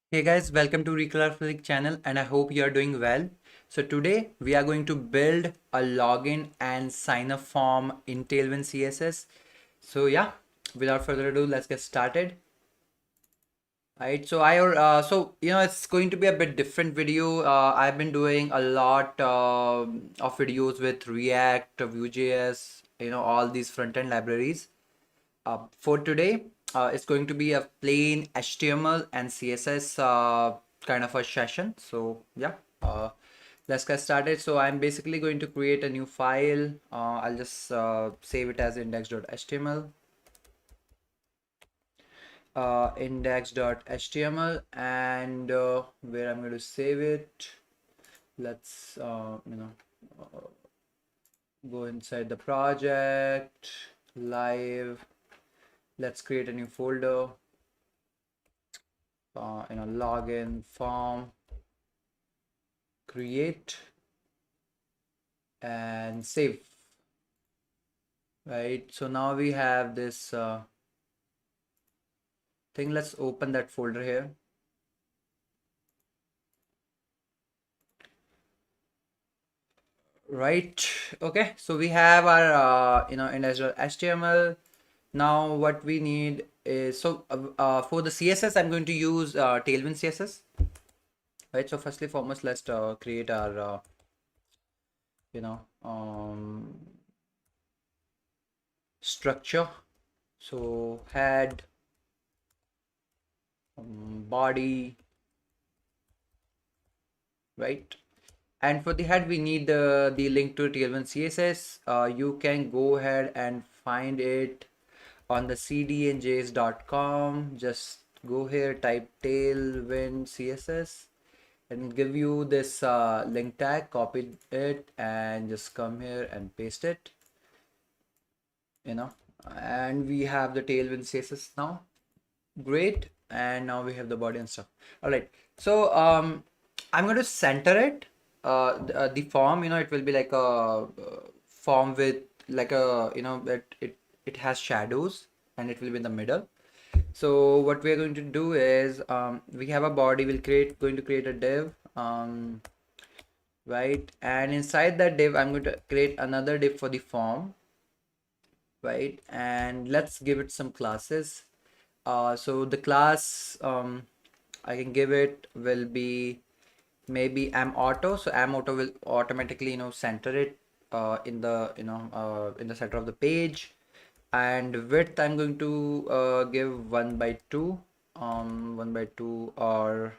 Hey guys, welcome to Recraft Relic channel and I hope you are doing well. So today we are going to build a login and sign up form in Tailwind CSS. So yeah, without further ado, let's get started. Right, so it's going to be a bit different video. I've been doing a lot of videos with React, Vue.js, all these front-end libraries. For today, it's going to be a plain HTML and CSS kind of a session. So yeah, let's get started. So I'm basically going to create a new file. I'll just save it as index.html. Index.html and where I'm going to save it. Let's go inside the project, live. Let's create a new folder. Login form, create and save. Right, so now we have this thing. Let's open that folder here. Right, okay, so we have our index.html. Now what we need is for the CSS I'm going to use Tailwind CSS. Right, so firstly foremost let's create our you know structure. So head, body, right? And for the head, we need the link to Tailwind CSS. You can go ahead and find it on the cdnjs.com. Just go here, type Tailwind CSS, and give you this link tag. Copy it and just come here and paste it. And we have the Tailwind CSS now. Great. And now we have the body and stuff. All right. So I'm going to center it. The form, it will be like a form with like a, it has shadows and it will be in the middle. So what we are going to do is we have a body. Going to create a div. Right. And inside that div, I'm going to create another div for the form. Right. And let's give it some classes. So the class I can give it will be maybe amAuto. So amAuto will automatically center it in the center of the page. And width I'm going to give 1/2, 1/2, or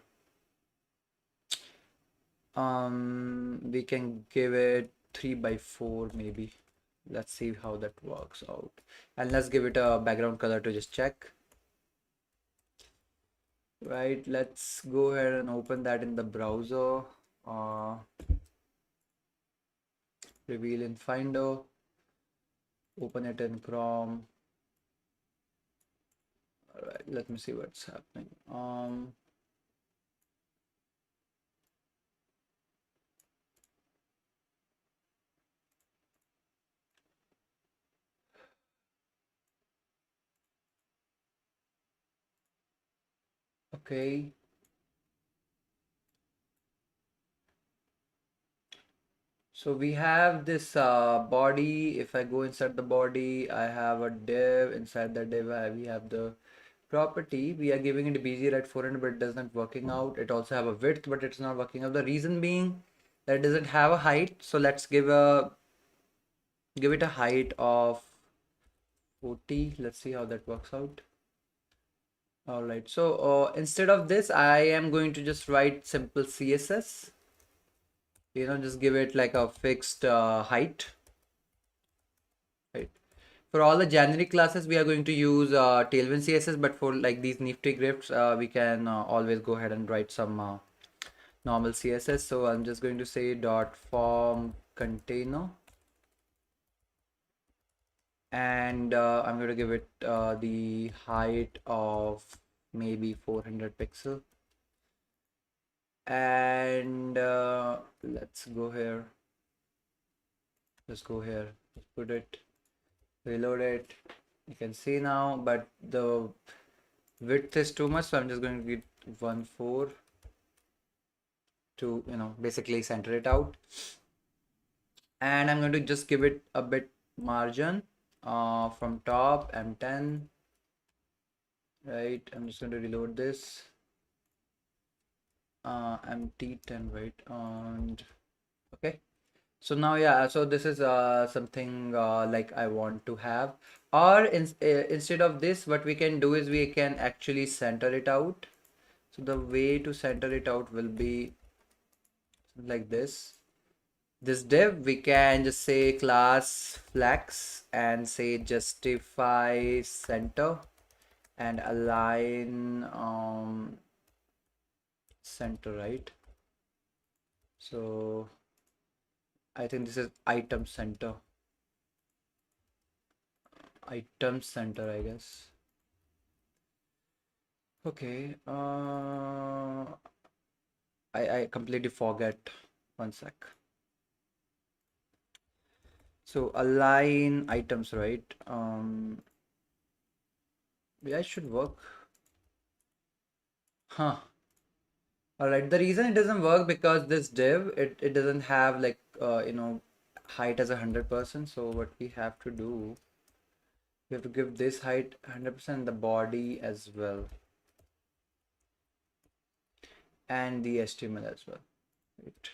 we can give it 3/4 maybe. Let's see how that works out, and let's give it a background color to just check. Right, let's go ahead and open that in the browser. Reveal in Finder, open it in Chrome. All right, let me see what's happening. Okay. So we have this body. If I go inside the body, I have a div. Inside the div, we have the property. We are giving it BG at 400, but it doesn't working out. It also have a width, but it's not working out. The reason being that it doesn't have a height. So let's give it a height of 40. Let's see how that works out. All right. So instead of this, I am going to just write simple CSS. Just give it like a fixed height. Right. For all the generic classes, we are going to use Tailwind CSS, but for like these nifty grips, we can always go ahead and write some normal CSS. So I'm just going to say dot form container, and I'm going to give it the height of maybe 400 pixel. And let's go here. Let's go here. Let's put it, reload it. You can see now, but the Width is too much, so I'm just going to get 1.4 to, basically center it out. And I'm going to just give it a bit margin from top, M10, right? I'm just going to reload this. MT10, right? And okay. So now, yeah, so this is something like I want to have. Or instead of this, what we can do is we can actually center it out. So the way to center it out will be like this. This div, we can just say class flex and say justify center and align center, right? So I think this is item center. Item center, I guess. Okay. I completely forget. One sec. So align items, right? Yeah, it should work. Huh. All right. The reason it doesn't work because this div it doesn't have like height as 100%. So what we have to do, we have to give this height 100%, the body as well, and the HTML as well. Right.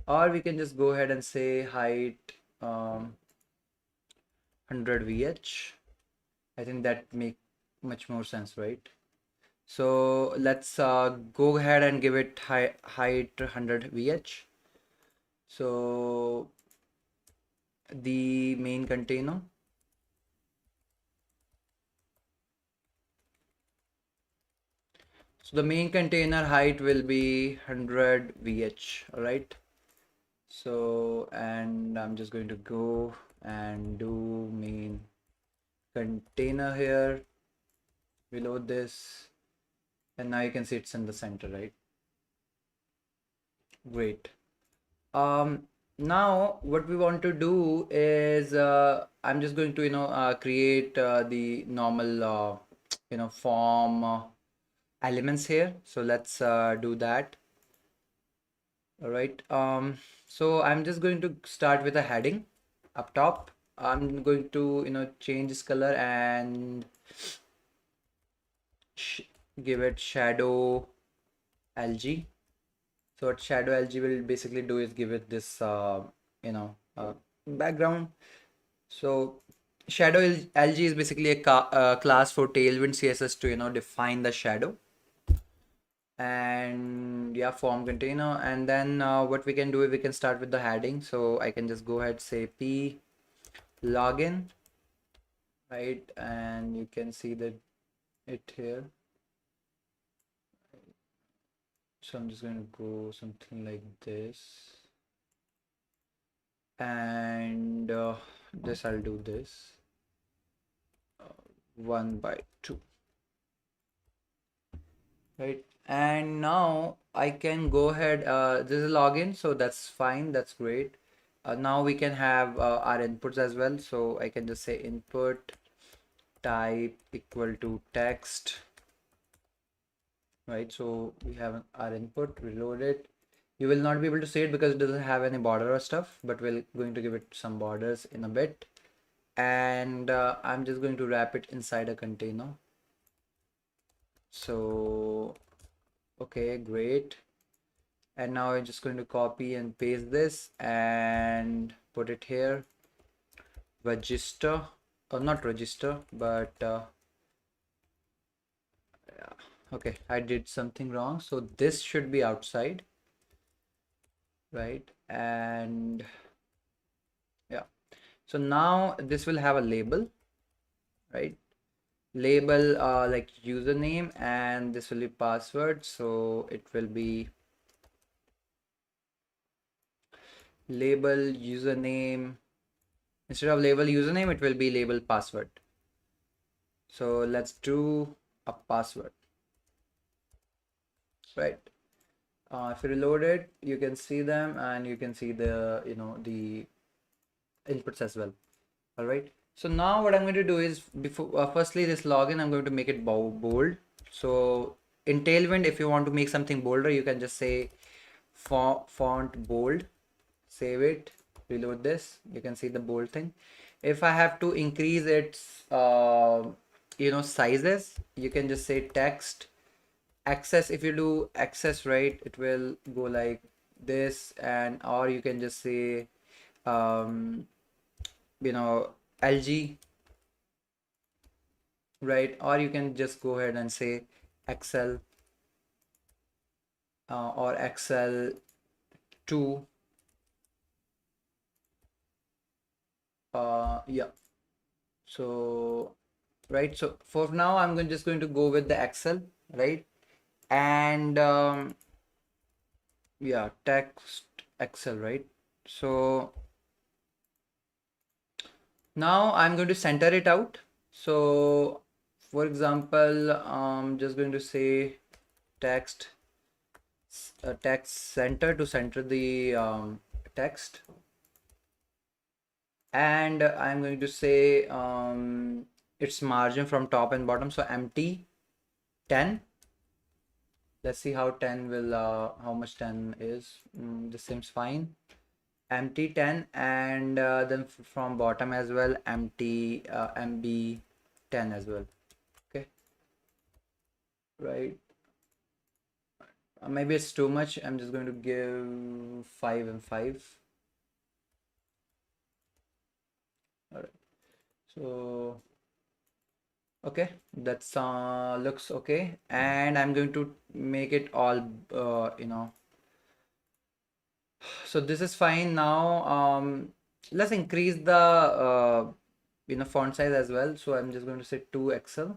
Or we can just go ahead and say height 100 VH. I think that make much more sense, right? So let's go ahead and give it height 100 VH. So the main container. So the main container height will be 100 VH, all right? So, and I'm just going to go and do main container here, reload this, and now you can see it's in the center, right? Great. Now what we want to do is I'm just going to create the normal form elements here. So let's do that. All right. So I'm just going to start with a heading up top. I'm going to change this color and give it shadow LG. So what shadow LG will basically do is give it this background. So shadow LG is basically a class for Tailwind CSS to define the shadow. And yeah, form container. And then what we can do is we can start with the heading. So I can just go ahead, say p login, right? And you can see that it here. So I'm just going to go something like this. And this I'll do this 1/2, right? And now I can go ahead, this is login, so that's fine, that's great. Now we can have our inputs as well. So I can just say input type equal to text, right? So we have our input, reload it. You will not be able to see it because it doesn't have any border or stuff, but we're going to give it some borders in a bit. And I'm just going to wrap it inside a container. So okay, great. And now I'm just going to copy and paste this and put it here. Register, or not register, but yeah. Okay, I did something wrong. So this should be outside, right? And yeah, so now this will have a label, right? Label like username, and this will be password. So it will be label username. Instead of label username, it will be label password. So let's do a password, right? If you reload it, you can see them and you can see the the inputs as well. All right. So now what I'm going to do is before firstly this login I'm going to make it bold. So in Tailwind, if you want to make something bolder, you can just say font bold, save it, reload this. You can see the bold thing. If I have to increase its sizes, you can just say text access. If you do access right, it will go like this, and or you can just say um, LG, right? Or you can just go ahead and say Excel or Excel 2. Yeah. So right. So for now, I'm just going to go with the Excel, right? And yeah, text Excel, right? So now I'm going to center it out. So for example, I'm just going to say text text center to center the text, and I'm going to say its margin from top and bottom, so empty 10. Let's see how 10 will how much 10 is. This seems fine. Empty 10, and then from bottom as well, empty MB 10 as well. Okay, right. Maybe it's too much. I'm just going to give 5 and 5. All right. So okay, that's looks okay, and I'm going to make it all so this is fine now. Let's increase the font size as well. So I'm just going to say 2 XL,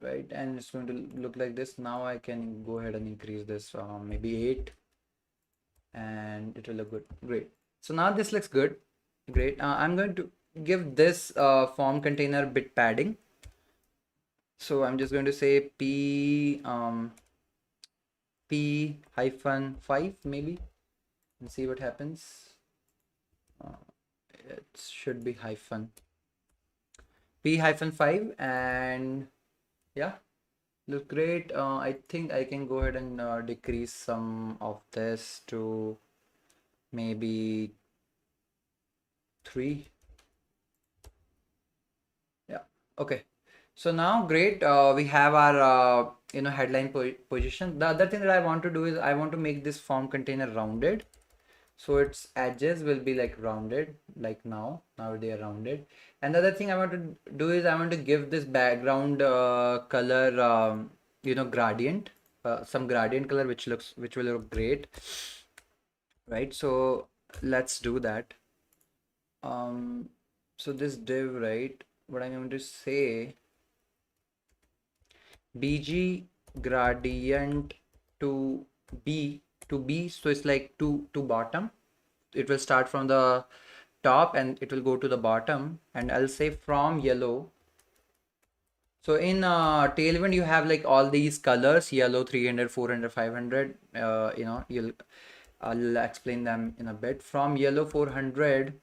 right? And it's going to look like this. Now I can go ahead and increase this maybe 8, and it will look good. Great. So now this looks good. Great. I'm going to give this form container bit padding. So I'm just going to say P hyphen 5 maybe, and see what happens. It should be hyphen P hyphen 5, and yeah, look great. I think I can go ahead and decrease some of this to maybe 3. Yeah, okay. So now great, we have our headline position. The other thing that I want to do is I want to make this form container rounded. So its edges will be like rounded, like now they are rounded. And the other thing I want to do is I want to give this background color gradient, some gradient color which will look great, right? So let's do that. So this div, right, what I'm going to say, bg gradient to b, so it's like to bottom. It will start from the top and it will go to the bottom, and I'll say from yellow. So in Tailwind you have like all these colors: yellow, 300, 400, 500. I'll explain them in a bit. From yellow 400,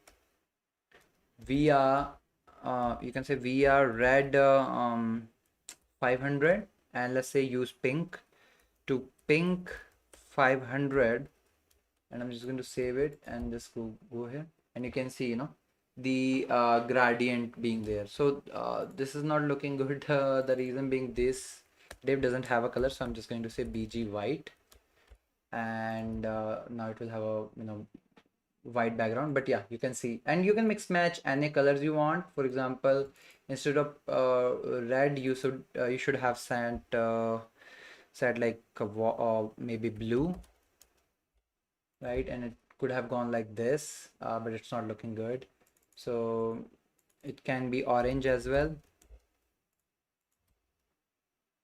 we are you can say we are red 500, and let's say use pink to pink 500, and I'm just going to save it and just go here, and you can see the gradient being there. So this is not looking good. The reason being this div doesn't have a color, so I'm just going to say bg white, and now it will have a white background. But yeah, you can see, and you can mix match any colors you want. For example, instead of red, you should have set like maybe blue, right? And it could have gone like this, but it's not looking good. So it can be orange as well,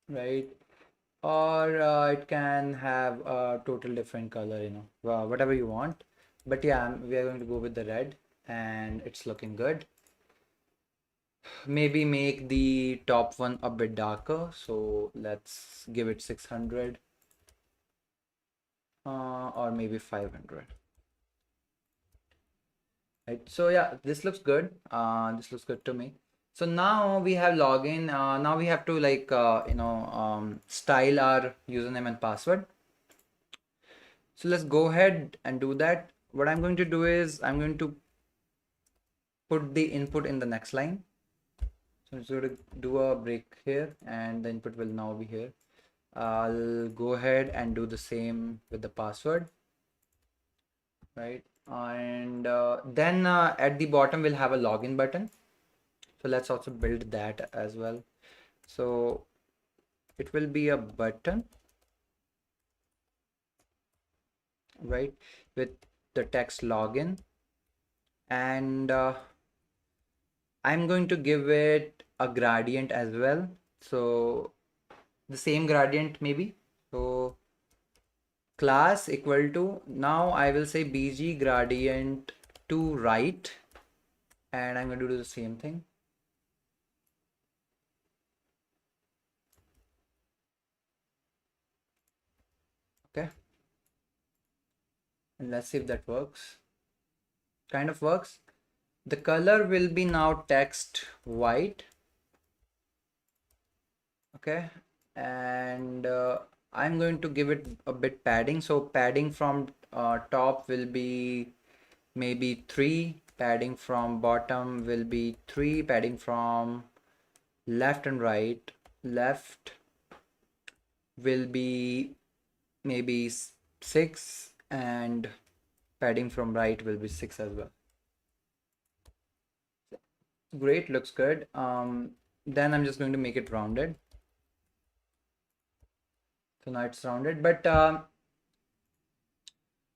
right? Or it can have a total different color, whatever you want. But yeah, we are going to go with the red, and it's looking good. Maybe make the top one a bit darker, so let's give it 600 or maybe 500. right? So yeah, this looks good. This looks good to me. So now we have login. Now we have to like style our username and password. So let's go ahead and do that. What I'm going to do is I'm going to put the input in the next line. So I'm just going to do a break here, and the input will now be here. I'll go ahead and do the same with the password, right? And then at the bottom we'll have a login button. So let's also build that as well. So it will be a button, right, with the text login, and I'm going to give it a gradient as well. So the same gradient maybe. So class equal to, now I will say bg gradient to right, and I'm going to do the same thing. Okay, and let's see if that works. Kind of works. The color will be now text white. Okay, and I'm going to give it a bit padding. So padding from top will be maybe 3, padding from bottom will be 3, padding from left and right, left will be maybe 6, and padding from right will be 6 as well. Great, looks good. Then I'm just going to make it rounded. So now it's rounded, but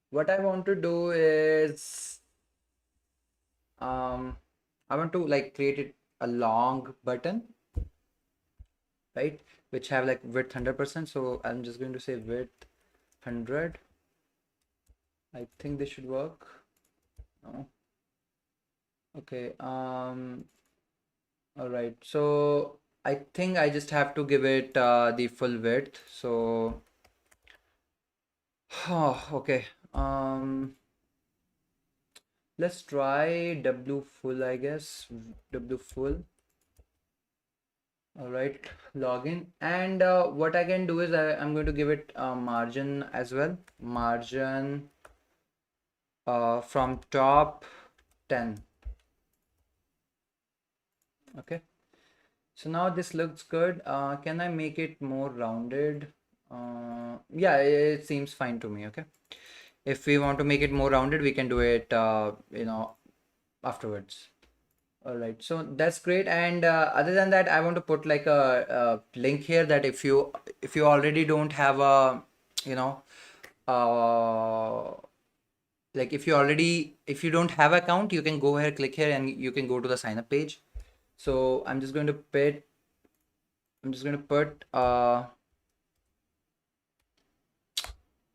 what I want to do is I want to like create it a long button, right, which have like width 100%. So I'm just going to say width 100. I think this should work. No. Okay. All right. So I think I just have to give it the full width. So oh, okay. Let's try W full, I guess. W full. All right, login. And what I can do is I'm going to give it a margin as well. Margin from top 10. Okay. So now this looks good. Can I make it more rounded? Yeah, it seems fine to me. Okay. If we want to make it more rounded, we can do it, afterwards. All right, so that's great. And other than that, I want to put like a link here that if you already don't have a, you know, uh, like if you don't have account, you can go here, click here, and you can go to the sign up page. So I'm just going to put a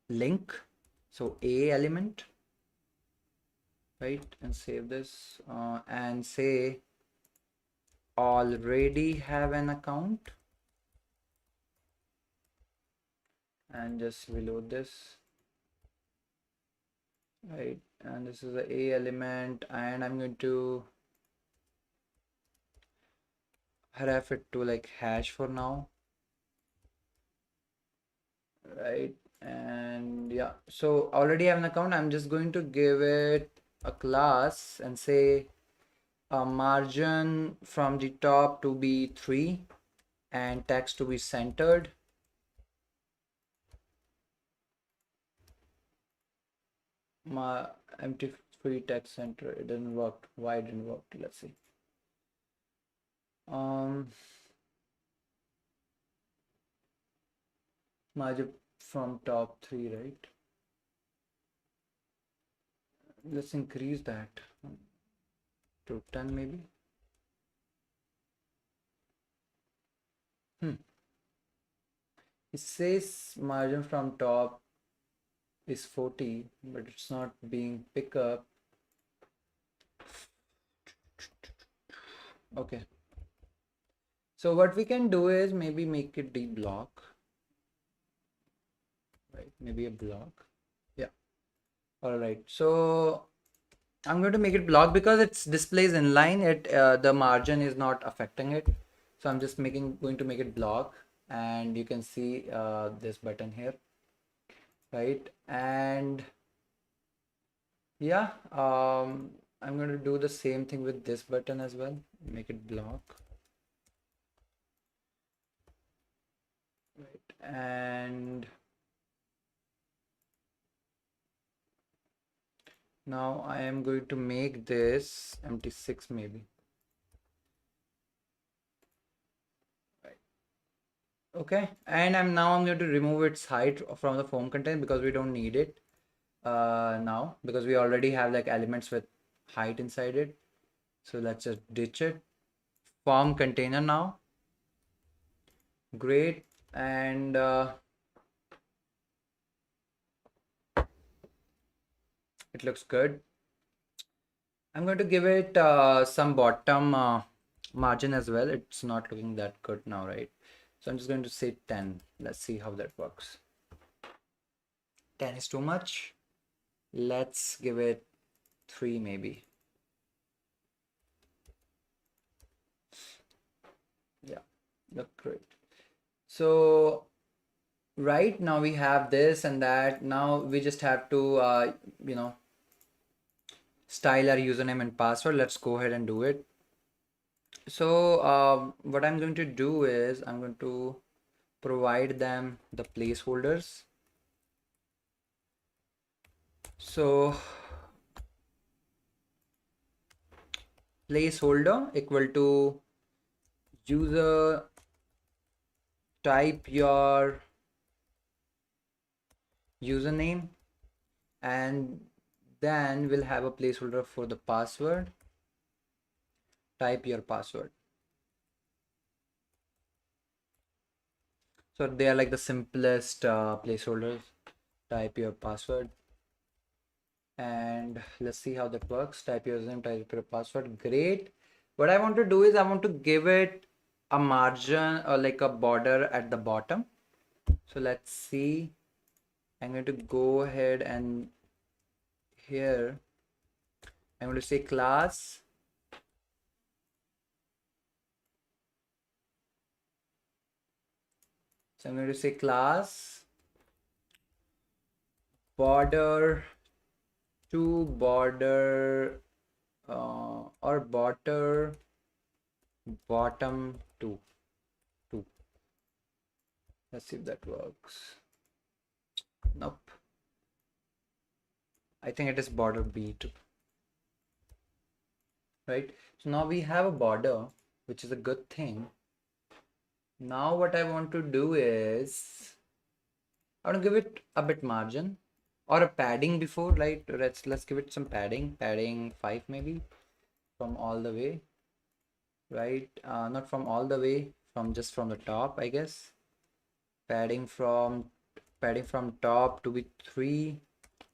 link. So a element, right, and save this and say already have an account, and just reload this, right, and this is the a element, and I'm going to ref it to like hash for now, right, and yeah, so already have an account. I'm just going to give it a class and say a margin from the top to be 3 and text to be centered. My empty free text center, it didn't work. Why it didn't work? Let's see. um Margin from top 3, right? Let's increase that to 10 maybe. It says margin from top is 40, but it's not being picked up. Okay, so what we can do is maybe make it the block, right? Maybe a block. Yeah. All right, so I'm going to make it block because it's displays inline. The margin is not affecting it. So I'm just going to make it block, and you can see this button here, right? And yeah, I'm going to do the same thing with this button as well. Make it block, right? And now I am going to make this empty 6 maybe. Right. Okay, and I'm going to remove its height from the form content because we don't need it now, because we already have like elements with height inside it. So let's just ditch it. Form container now. Great. And it looks good. I'm going to give it some bottom margin as well. It's not looking that good now, right? So I'm just going to say 10. Let's see how that works. 10 is too much. Let's give it 3 maybe. Yeah, look great. So right now we have this and that. Now we just have to style our username and password. Let's go ahead and do it. So what I'm going to do is I'm going to provide them the placeholders. So placeholder equal to user, type your username, and then we'll have a placeholder for the password. Type your password. So they are like the simplest placeholders. Type your password, and let's see how that works. Type your username, type your password. Great. What I want to do is I want to give it a margin or like a border at the bottom. So let's see. I'm going to go ahead and here I'm going to say class. So I'm going to say class border to border or border bottom to 2. Let's see if that works. Nope. I think it is border B2. Right? So now we have a border, which is a good thing. Now what I want to do is I want to give it a bit margin or a padding before, right? Let's give it some padding 5 maybe from all the way, right? Not from all the way, just from the top, I guess. Padding from top to be 3,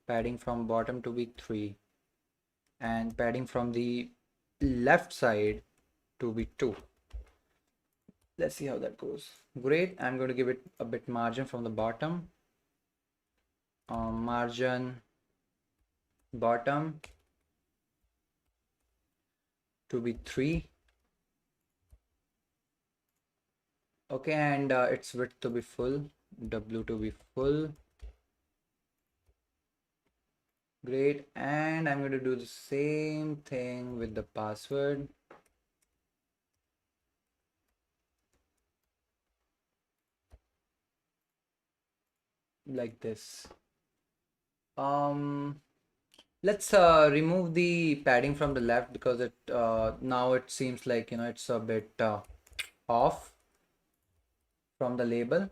padding from bottom to be 3, and padding from the left side to be 2. Let's see how that goes. Great. I'm going to give it a bit margin from the bottom. Margin bottom to be 3. Okay, and its width to be full, W to be full. Great. And I'm going to do the same thing with the password. Like this. Let's remove the padding from the left because it now it seems like it's a bit off from the label,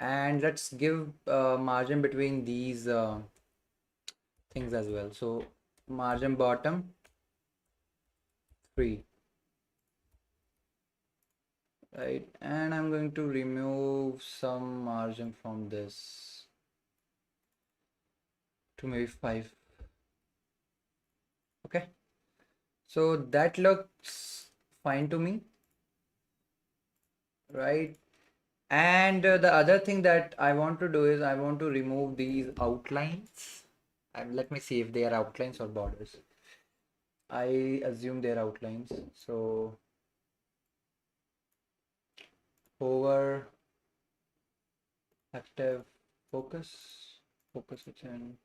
and let's give margin between these things as well. So margin bottom 3, right? And I'm going to remove some margin from this to maybe 5. Okay, so that looks fine to me, right? And the other thing that I want to do is I want to remove these outlines, and let me see if they are outlines or borders. I assume they're outlines. So hover, active, focus it's in.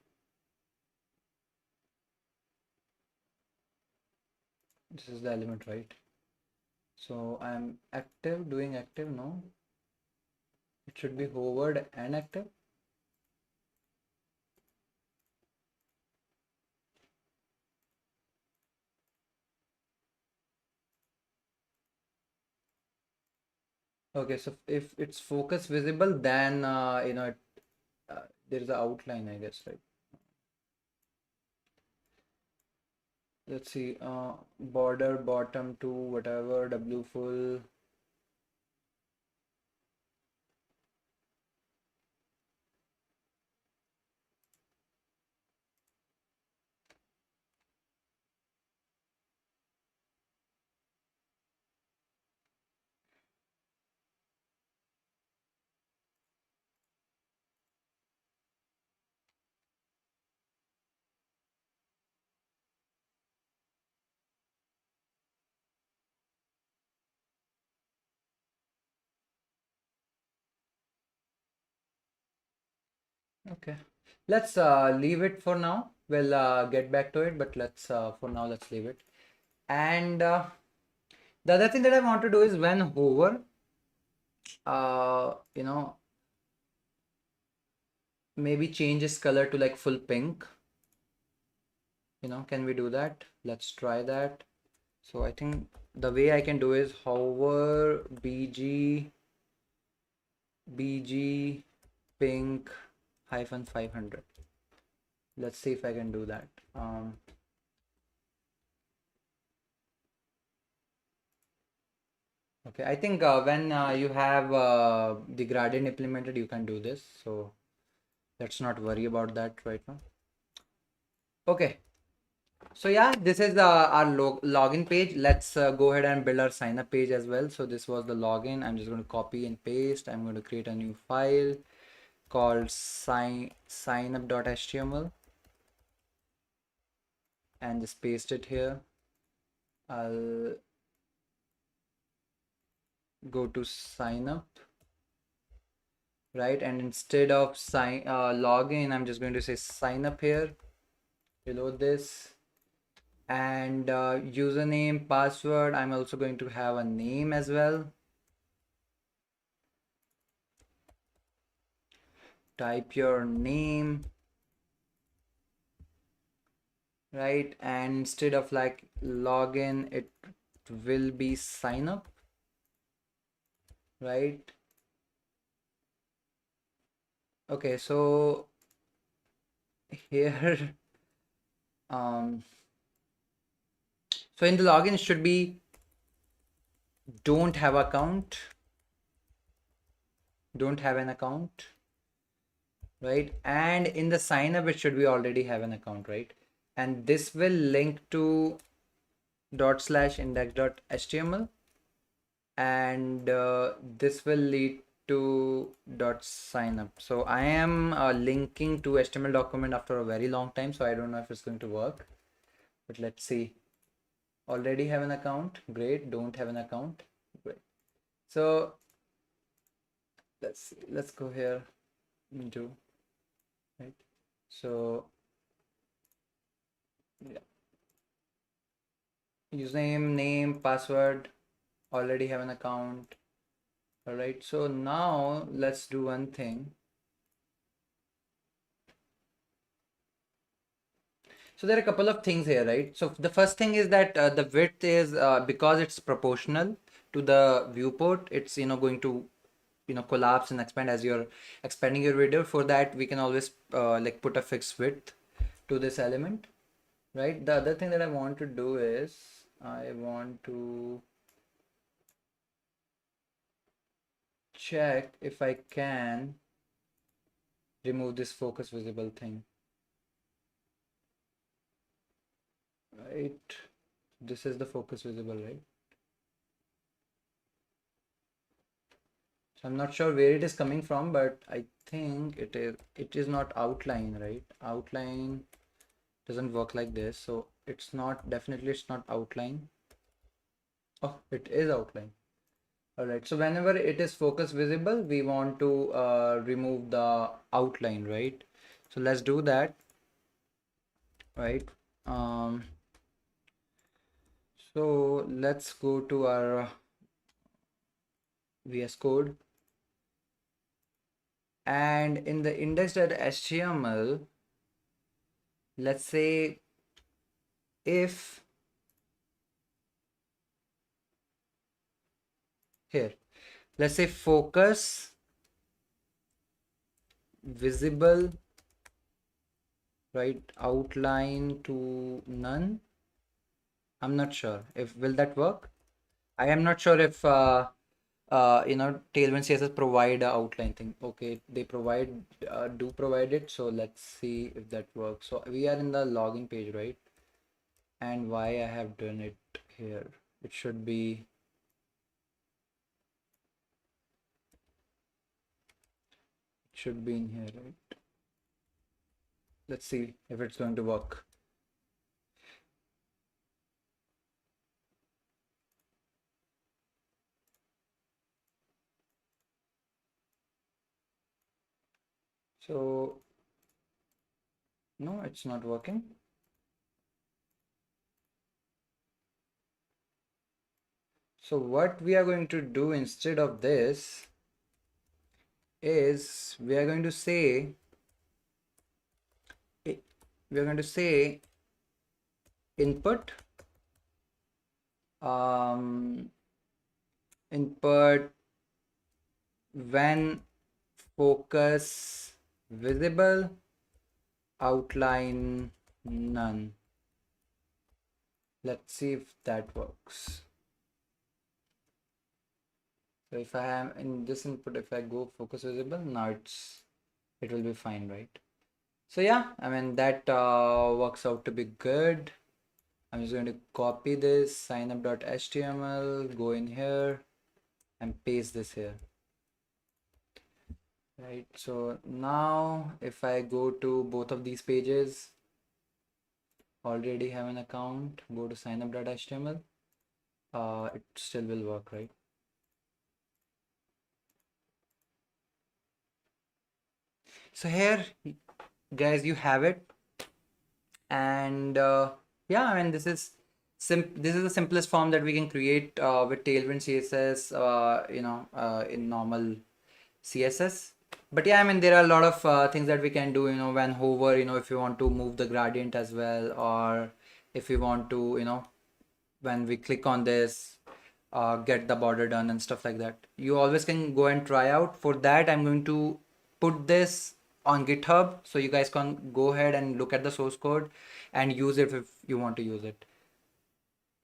This is the element, right? So I'm active, doing active, no? It should be hovered and active. Okay, so if it's focus visible, then there's an outline, I guess, right? Let's see, border bottom to whatever, W full. Okay, let's leave it for now. We'll get back to it, but let's for now let's leave it. And the other thing that I want to do is when hover, you know, maybe change its color to like full pink. You know, can we do that? Let's try that. So I think the way I can do is hover bg pink hyphen 500. Let's see if I can do that. Okay, I think when you have the gradient implemented, you can do this. So let's not worry about that right now. Okay, so yeah, this is our login page. Let's go ahead and build our sign up page as well. So this was the login. I'm just going to copy and paste. I'm going to create a new file called signup.html and just paste it here. I'll go to sign up, right? And instead of login, I'm just going to say sign up here below this. And username, password, I'm also going to have a name as well. Type your name, right? And instead of like login, it will be sign up, right? Okay, so here so in the login it should be don't have account, don't have an account, right? And in the sign up it should be already have an account, right? And this will link to /index.html, and this will lead to .sign up. So I am linking to HTML document after a very long time, so I don't know if it's going to work, but let's see. Already have an account, great. Don't have an account, great. So let's go here into, right? So yeah, username, name, password, already have an account. All right, so now let's do one thing. So there are a couple of things here, right? So the first thing is that the width is because it's proportional to the viewport, it's going to collapse and expand as you're expanding your video. For that, we can always like put a fixed width to this element, right? The other thing that I want to do is I want to check if I can remove this focus visible thing, right? This is the focus visible, right? So I'm not sure where it is coming from, but I think it is not outline, right? Outline doesn't work like this. So it's not, definitely it's not outline. Oh, it is outline. All right. So whenever it is focus visible, we want to remove the outline, right? So let's do that, right? Um, so let's go to our VS Code, and in the index.html, let's say if here, let's say focus visible, right? Outline to none. I'm not sure if will that work. I am not sure if Tailwind CSS provide a outline thing. Okay, they do provide it. So let's see if that works. So we are in the login page, right? And why I have done it here? It should be, in here, right? Let's see if it's going to work. So no, it's not working. So what we are going to do instead of this is we are going to say input input when focus visible, outline none. Let's see if that works. So if I am in this input, if I go focus visible, now it will be fine, right? So yeah, I mean that works out to be good. I'm just going to copy this signup.html, go in here and paste this here. Right, so now if I go to both of these pages, already have an account, go to signup.html, it still will work, right? So here, guys, you have it. And yeah, I mean, this is the simplest form that we can create with Tailwind CSS, in normal CSS. But yeah, I mean, there are a lot of things that we can do, when hover, if you want to move the gradient as well, or if you want to, when we click on this, get the border done and stuff like that. You always can go and try out. For that, I'm going to put this on GitHub, so you guys can go ahead and look at the source code and use it if you want to use it.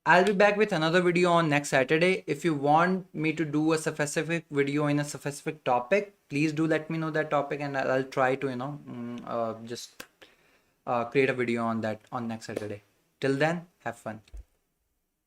I'll be back with another video on next Saturday. If you want me to do a specific video in a specific topic, please do let me know that topic, and I'll try to, just create a video on that on next Saturday. Till then, have fun.